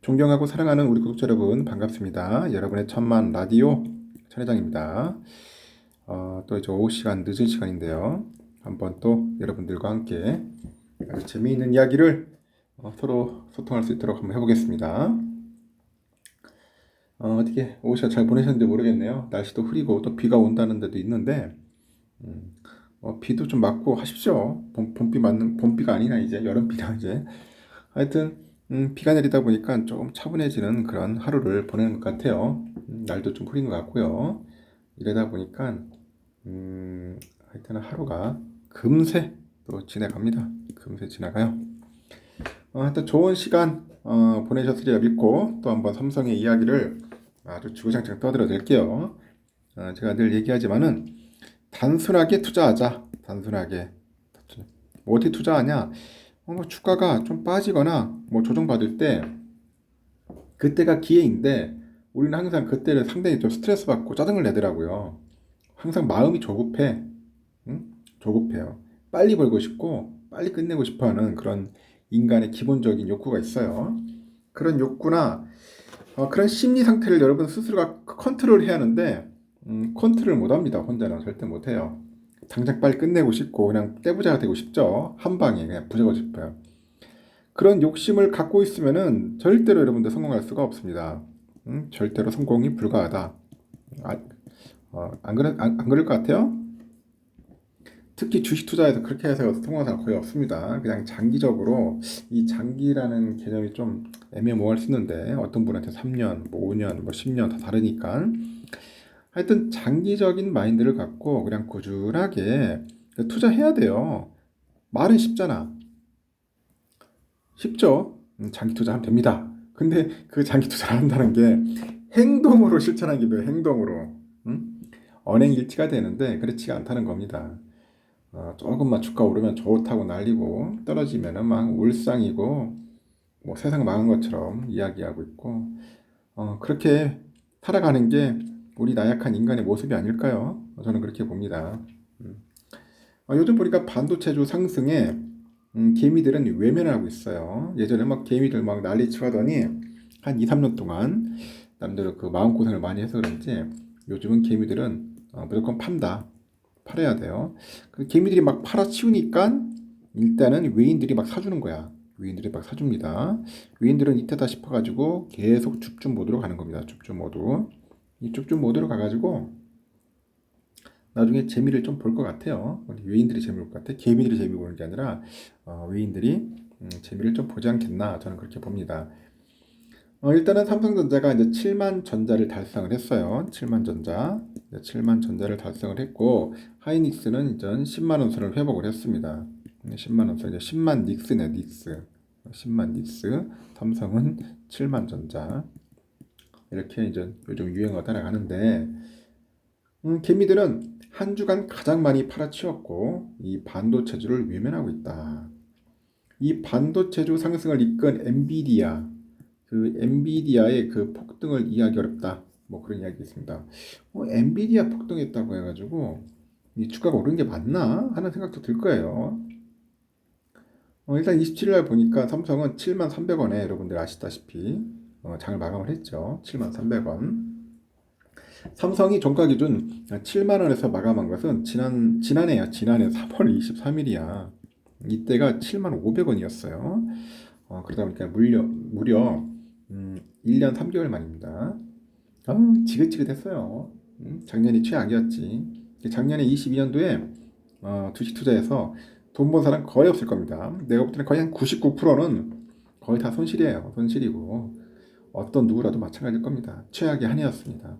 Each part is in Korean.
존경하고 사랑하는 우리 구독자 여러분 반갑습니다. 여러분의 천만 라디오 천회장입니다. 또 이제 오후 시간 늦은 시간인데요. 한번 또 여러분들과 함께 아주 재미있는 이야기를 서로 소통할 수 있도록 한번 해보겠습니다. 어떻게 오후 시간 잘 보내셨는지 모르겠네요. 날씨도 흐리고 또 비가 온다는 데도 있는데 비도 좀 맞고 하십시오. 봄비가 아니라 이제 여름비다 이제. 하여튼 비가 내리다 보니까 조금 차분해지는 그런 하루를 보내는 것 같아요. 날도 좀 흐린 것 같고요. 이러다 보니까 하여튼 하루가 금세 또 지나갑니다. 금세 지나가요. 하여튼 좋은 시간 보내셨으리라 믿고 또 한번 삼성의 이야기를 아주 주구장창 떠들어 드릴게요. 제가 늘 얘기하지만은 단순하게 투자하자. 단순하게. 뭐 어떻게 투자하냐? 주가가 좀 빠지거나 뭐 조정받을 때 그때가 기회인데 우리는 항상 그때를 상당히 좀 스트레스 받고 짜증을 내더라고요. 항상 마음이 조급해. 응? 조급해요. 빨리 벌고 싶고 빨리 끝내고 싶어하는 그런 인간의 기본적인 욕구가 있어요. 그런 욕구나 그런 심리 상태를 여러분 스스로가 컨트롤해야 하는데 컨트롤 못합니다. 혼자는 절대 못해요. 당장 빨리 끝내고 싶고 그냥 떼부자가 되고 싶죠. 한 방에 그냥 부자고 싶어요. 그런 욕심을 갖고 있으면은 절대로 여러분들 성공할 수가 없습니다. 절대로 성공이 불가하다. 안 그럴 것 같아요? 특히 주식 투자에서 그렇게 해서 성공하는 사람 거의 없습니다. 그냥 장기적으로 이 장기라는 개념이 좀 애매모호할 수 있는데 어떤 분한테 3년, 뭐 5년, 뭐 10년 다 다르니까 하여튼 장기적인 마인드를 갖고 그냥 꾸준하게 투자해야 돼요. 말은 쉽잖아. 쉽죠? 장기 투자하면 됩니다. 근데 그 장기 투자를 한다는 게 행동으로 실천하는 게 뭐예요? 행동으로. 언행일치가 되는데 그렇지가 않다는 겁니다. 조금만 주가 오르면 좋다고 난리고 떨어지면은 막 울상이고 뭐 세상 망한 것처럼 이야기하고 있고 그렇게 살아가는 게 우리 나약한 인간의 모습이 아닐까요? 저는 그렇게 봅니다. 요즘 보니까 반도체주 상승에 개미들은 외면을 하고 있어요. 예전에 막 개미들 막 난리치고 하더니 한 2, 3년 동안 남들 그 마음고생을 많이 해서 그런지 요즘은 개미들은 무조건 판다. 팔아야 돼요. 그 개미들이 막 팔아치우니까 일단은 외인들이 막 사주는 거야. 외인들이 막 사줍니다. 외인들은 이때다 싶어가지고 계속 줍줍 모드로 가는 겁니다. 줍줍 모드. 이 줍줍 모드로 가가지고 나중에 재미를 좀 볼 것 같아요. 외인들이 재미를 볼 것 같아. 개미들이 재미 보는 게 아니라 외인들이 재미를 좀 보지 않겠나 저는 그렇게 봅니다. 일단은 삼성전자가 이제 7만 전자를 달성을 했어요. 7만 전자. 7만 전자를 달성을 했고 하이닉스는 이제 10만 원선을 회복을 했습니다. 10만 원선 이제 10만 닉스네 닉스. 10만 닉스. 삼성은 7만 전자. 이렇게 이제 요즘 유행어 따라가는데 개미들은 한 주간 가장 많이 팔아치웠고 이 반도체주를 외면하고 있다. 이 반도체주 상승을 이끈 엔비디아 그 엔비디아의 그 폭등을 이해하기 어렵다. 뭐 그런 이야기 있습니다. 엔비디아 폭등했다고 해가지고 이 주가가 오른 게 맞나 하는 생각도 들 거예요. 일단 27일 날 보니까 삼성은 7만 300원에 여러분들 아시다시피 장을 마감을 했죠. 7만 300원. 삼성이 종가 기준 7만 원에서 마감한 것은 지난해야 지난해 3월 23일이야. 이때가 7만 500원이었어요. 그러다 보니까 무려 1년 3개월 만입니다. 지긋지긋했어요. 작년이 최악이었지. 작년에 22년도에 주식 투자해서 돈 번 사람 거의 없을 겁니다. 내가 볼 때는 거의 한 99%는 거의 다 손실이에요. 손실이고 어떤 누구라도 마찬가지일 겁니다. 최악의 한 해였습니다.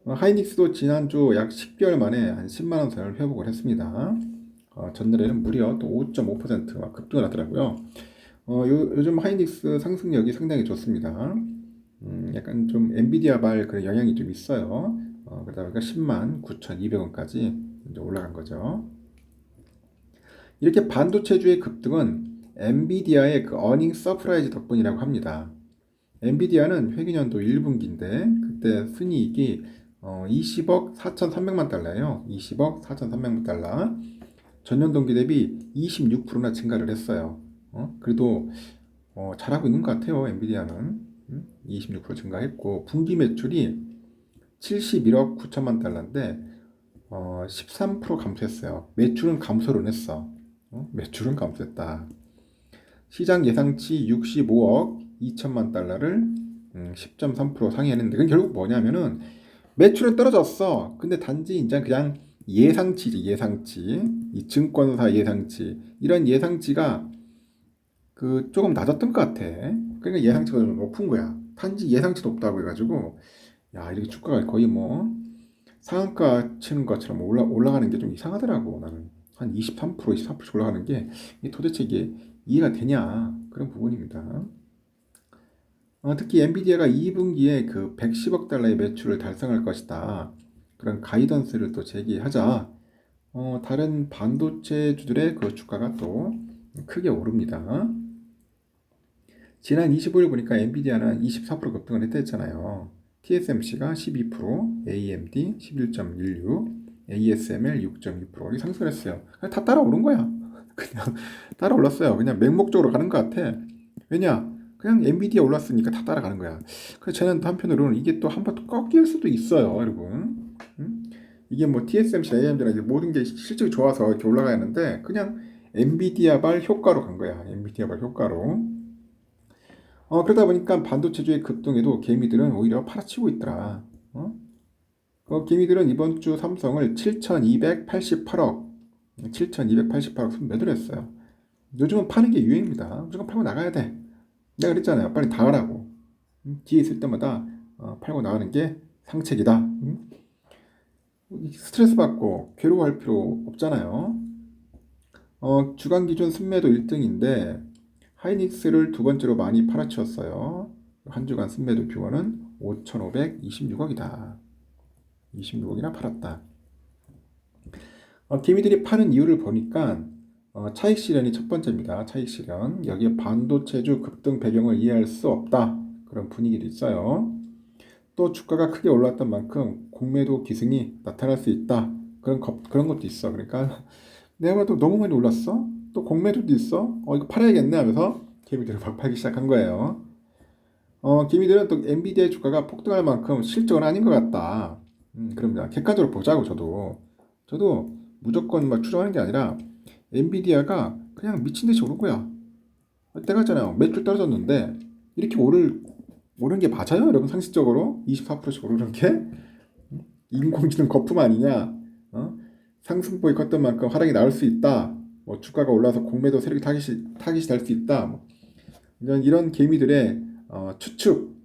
하이닉스도 지난주 약 10개월 만에 한 10만 원 선을 회복을 했습니다. 전날에는 무려 또 5.5% 급등을 하더라고요. 요즘 하이닉스 상승력이 상당히 좋습니다. 약간 좀 엔비디아발 그런 영향이 좀 있어요. 그러다 보니까 10만 9,200원까지 이제 올라간 거죠. 이렇게 반도체주의 급등은 엔비디아의 그 어닝 서프라이즈 덕분이라고 합니다. 엔비디아는 회계년도 1분기인데 그때 순이익이 20억 4,300만 달러예요. 20억 4,300만 달러. 전년 동기 대비 26%나 증가를 했어요. 그래도 잘하고 있는 것 같아요. 엔비디아는 26% 증가했고 분기 매출이 71억 9천만 달러인데 13% 감소했어요. 매출은 감소를 했어. 매출은 감소했다. 시장 예상치 65억 2천만 달러를 10.3% 상회했는데 그건 결국 뭐냐면은 매출은 떨어졌어. 근데 단지 이제 그냥 예상치지 예상치 이 증권사 예상치 이런 예상치가 그 조금 낮았던 것 같아. 그러니까 예상치가 좀 높은 거야. 단지 예상치 높다고 해가지고 야 이렇게 주가가 거의 뭐 상한가 치는 것처럼 올라가는 게 좀 이상하더라고 나는. 한 23%, 24% 올라가는 게 이게 도대체 이게 이해가 되냐 그런 부분입니다. 특히 엔비디아가 2분기에 그 110억 달러의 매출을 달성할 것이다. 그런 가이던스를 또 제기하자 다른 반도체주들의 그 주가가 또 크게 오릅니다. 지난 25일 보니까 엔비디아는 24% 급등을 했다 했잖아요. TSMC가 12%, AMD 11.16, ASML 6.2% 상승을 했어요. 그냥 다 따라 오른 거야. 그냥 따라 올랐어요. 그냥 맹목적으로 가는 것 같아. 왜냐? 그냥 엔비디아 올랐으니까 다 따라가는 거야. 그래서 저는 한편으로는 이게 또 한 번 또 꺾일 수도 있어요, 여러분. 이게 뭐 TSMC, AMD나 모든 게 실적이 좋아서 이렇게 올라가야 하는데 그냥 엔비디아발 효과로 간 거야. 엔비디아발 효과로. 그러다 보니까 반도체주의 급등에도 개미들은 오히려 팔아치고 있더라. 개미들은 이번 주 삼성을 7,288억, 7,288억 매도를 했어요. 요즘은 파는 게 유행입니다. 무조건 팔고 나가야 돼. 내가 그랬잖아요. 빨리 다 하라고. 뒤에 있을 때마다 팔고 나가는 게 상책이다. 스트레스 받고 괴로워할 필요 없잖아요. 주간 기준 순매도 1등인데 하이닉스를 두 번째로 많이 팔아치웠어요. 한 주간 순매도 규모는 5,526억이다. 26억이나 팔았다. 개미들이 파는 이유를 보니까 차익 실현이 첫 번째입니다. 차익 실현. 여기에 반도체주 급등 배경을 이해할 수 없다. 그런 분위기도 있어요. 또 주가가 크게 올랐던 만큼 공매도 기승이 나타날 수 있다. 그런 것도 있어. 그러니까 내가 봐도 너무 많이 올랐어. 또 공매도도 있어. 이거 팔아야겠네 하면서 개미들을 막 팔기 시작한 거예요. 개미들은 또 엔비디아 주가가 폭등할 만큼 실적은 아닌 것 같다. 그럽니다. 객관적으로 보자고 저도 무조건 막 추정하는 게 아니라 엔비디아가 그냥 미친 듯이 오른 거야. 때가 있잖아요. 매출 떨어졌는데 이렇게 오른 게 맞아요, 여러분? 상식적으로 24%씩 오르는 게 인공지능 거품 아니냐? 상승폭이 컸던 만큼 하락이 나올 수 있다. 뭐 주가가 올라서 공매도 세력이 타깃이 될 수 있다. 뭐 이런 개미들의 추측,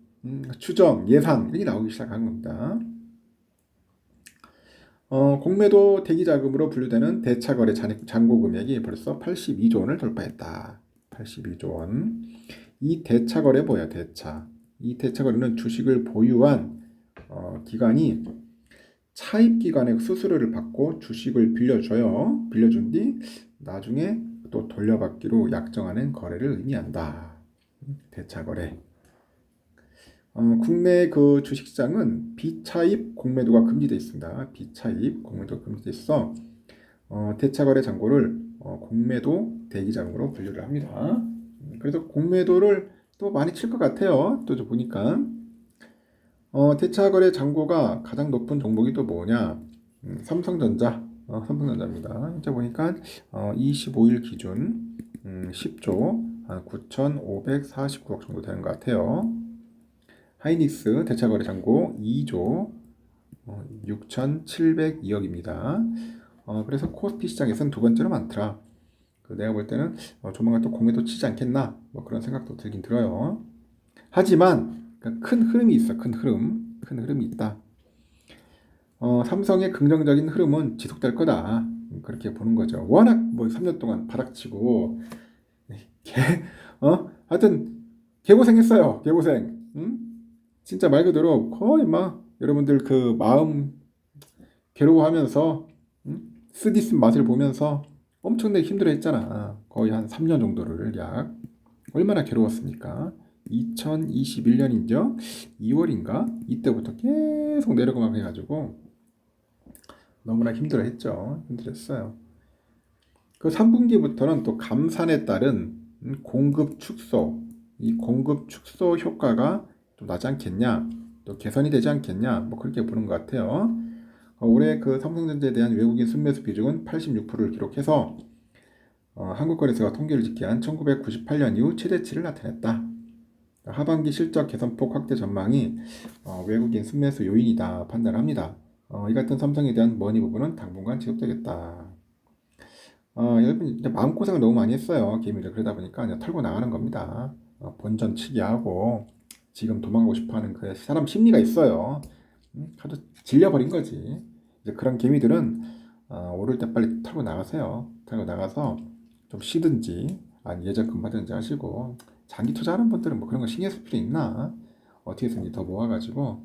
추정, 예상 이렇게 나오기 시작한 겁니다. 공매도 대기 자금으로 분류되는 대차거래 잔고 금액이 벌써 82조 원을 돌파했다. 82조 원. 이 대차거래 뭐야, 대차. 이 대차거래는 주식을 보유한 기관이 차입 기관의 수수료를 받고 주식을 빌려줘요. 빌려준 뒤 나중에 또 돌려받기로 약정하는 거래를 의미한다. 대차거래. 국내 그 주식시장은 비차입 공매도가 금지되어 있습니다. 비차입 공매도가 금지되어 있어 대차거래 잔고를 공매도 대기자금으로 분류를 합니다. 그래서 공매도를 또 많이 칠 것 같아요. 또 보니까 대차거래 잔고가 가장 높은 종목이 또 뭐냐? 삼성전자입니다. 이제 보니까 25일 기준 10조 한 9,549억 정도 되는 것 같아요. 하이닉스 대차거래 잔고 2조 6,702억입니다. 그래서 코스피 시장에서는 두 번째로 많더라. 내가 볼 때는 조만간 또 공매도 치지 않겠나 뭐 그런 생각도 들긴 들어요. 하지만 큰 흐름이 있어. 큰 흐름이 있다. 삼성의 긍정적인 흐름은 지속될 거다. 그렇게 보는 거죠. 워낙 뭐 3년 동안 바닥치고 하여튼 개고생했어요. 개고생. 진짜 말 그대로 거의 막 여러분들 그 마음 괴로워하면서 쓰디쓴 맛을 보면서 엄청나게 힘들어했잖아. 거의 한 3년 정도를 약. 얼마나 괴로웠습니까? 2021년이죠. 2월인가? 이때부터 계속 내려가만 해가지고 너무나 힘들었어요. 그 3분기부터는 또 감산에 따른 공급 축소, 이 공급 축소 효과가 좀 나지 않겠냐, 또 개선이 되지 않겠냐, 뭐 그렇게 보는 것 같아요. 올해 그 삼성전자에 대한 외국인 순매수 비중은 86%를 기록해서 한국거래소가 통계를 집계한 1998년 이후 최대치를 나타냈다. 하반기 실적 개선폭 확대 전망이 외국인 순매수 요인이다 판단합니다. 이 같은 삼성에 대한 머니 부분은 당분간 지속되겠다. 여러분 이제 마음고생을 너무 많이 했어요. 개미들. 그러다 보니까 그냥 털고 나가는 겁니다. 본전 치기하고 지금 도망가고 싶어하는 그 사람 심리가 있어요. 하도 질려버린 거지. 이제 그런 개미들은 오를 때 빨리 털고 나가세요. 털고 나가서 좀 쉬든지 아니 예전 근무하든지 하시고, 장기 투자하는 분들은 뭐 그런 거 신경 쓸 필요 있나? 어떻게든지 더 모아가지고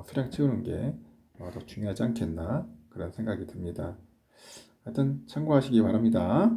수량 채우는 게 더 중요하지 않겠나 그런 생각이 듭니다. 하여튼 참고하시기 바랍니다.